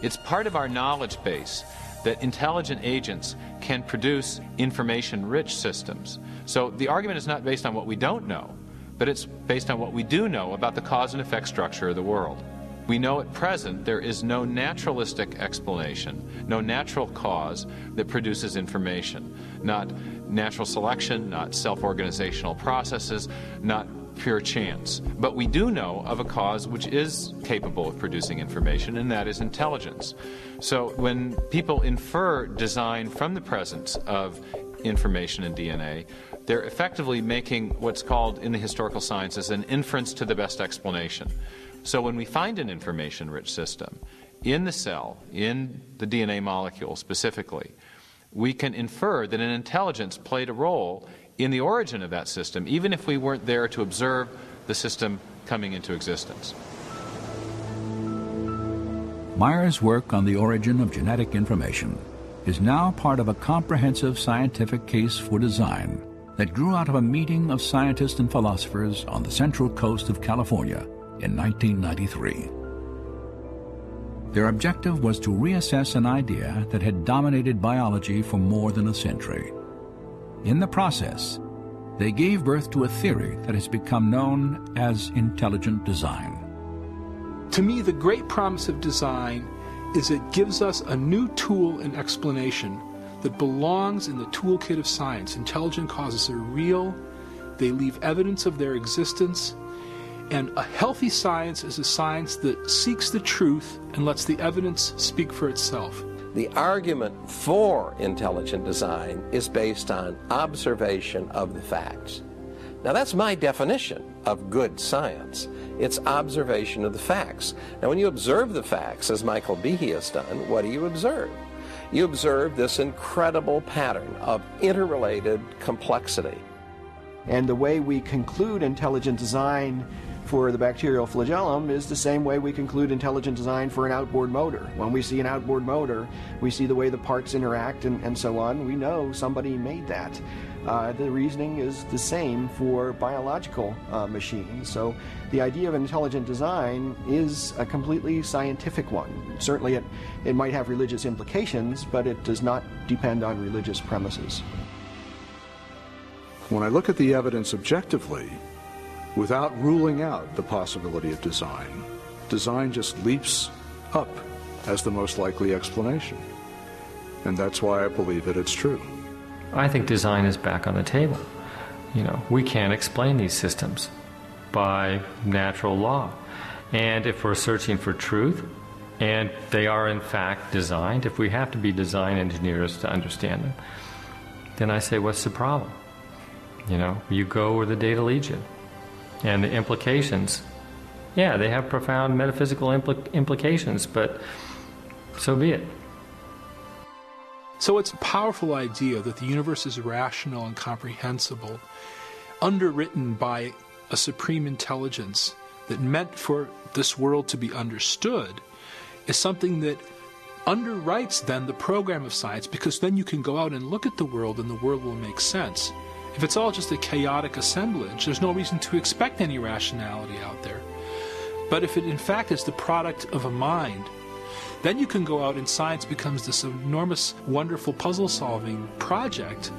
E: It's part of our knowledge base that intelligent agents can produce information-rich systems. So the argument is not based on what we don't know, but it's based on what we do know about the cause and effect structure of the world. We know at present there is no naturalistic explanation, no natural cause that produces information, not natural selection, not self-organizational processes, not pure chance. But we do know of a cause which is capable of producing information, and that is intelligence. So when people infer design from the presence of information in DNA, they're effectively making what's called in the historical sciences an inference to the best explanation. So when we find an information-rich system in the cell, in the DNA molecule specifically, we can infer that an intelligence played a role in the origin of that system, even if we weren't there to observe the system coming into existence.
A: Meyer's work on the origin of genetic information is now part of a comprehensive scientific case for design that grew out of a meeting of scientists and philosophers on the central coast of California in 1993. Their objective was to reassess an idea that had dominated biology for more than a century. In the process, they gave birth to a theory that has become known as intelligent design.
B: To me, the great promise of design is it gives us a new tool and explanation that belongs in the toolkit of science. Intelligent causes are real, they leave evidence of their existence, and a healthy science is a science that seeks the truth and lets the evidence speak for itself.
F: The argument for intelligent design is based on observation of the facts. Now that's my definition of good science. It's observation of the facts. Now when you observe the facts, as Michael Behe has done, what do you observe? You observe this incredible pattern of interrelated complexity.
D: And the way we conclude intelligent design for the bacterial flagellum is the same way we conclude intelligent design for an outboard motor. When we see an outboard motor, we see the way the parts interact and so on. We know somebody made that. The reasoning is the same for biological machines. So the idea of intelligent design is a completely scientific one. Certainly it might have religious implications, but it does not depend on religious premises.
I: When I look at the evidence objectively, without ruling out the possibility of design, design just leaps up as the most likely explanation. And that's why I believe that it's true.
J: I think design is back on the table. We can't explain these systems by natural law. And if we're searching for truth, and they are in fact designed, if we have to be design engineers to understand them, then I say, what's the problem? You go where the data leads you. And the implications, yeah, they have profound metaphysical implications, but so be it.
B: So it's a powerful idea that the universe is rational and comprehensible, underwritten by a supreme intelligence that meant for this world to be understood, is something that underwrites then the program of science, because then you can go out and look at the world and the world will make sense. If it's all just a chaotic assemblage, there's no reason to expect any rationality out there. But if it in fact is the product of a mind, then you can go out and science becomes this enormous, wonderful puzzle-solving project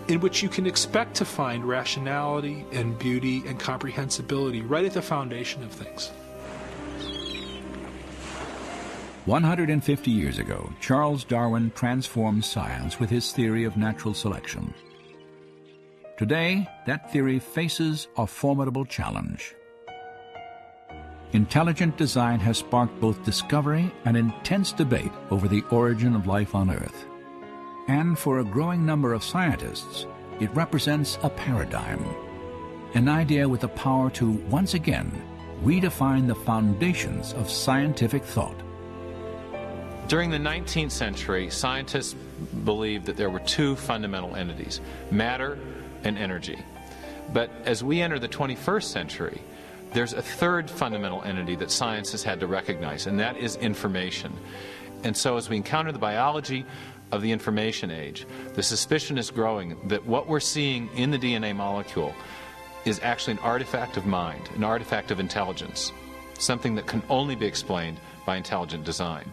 B: in which you can expect to find rationality and beauty and comprehensibility right at the foundation of things.
A: 150 years ago, Charles Darwin transformed science with his theory of natural selection. Today, that theory faces a formidable challenge. Intelligent design has sparked both discovery and intense debate over the origin of life on Earth. And for a growing number of scientists, it represents a paradigm, an idea with the power to, once again, redefine the foundations of scientific thought.
E: During the 19th century, scientists believed that there were two fundamental entities, matter and energy. But as we enter the 21st century, there's a third fundamental entity that science has had to recognize, and that is information. And so as we encounter the biology of the information age, the suspicion is growing that what we're seeing in the DNA molecule is actually an artifact of mind, an artifact of intelligence. something that can only be explained by intelligent design.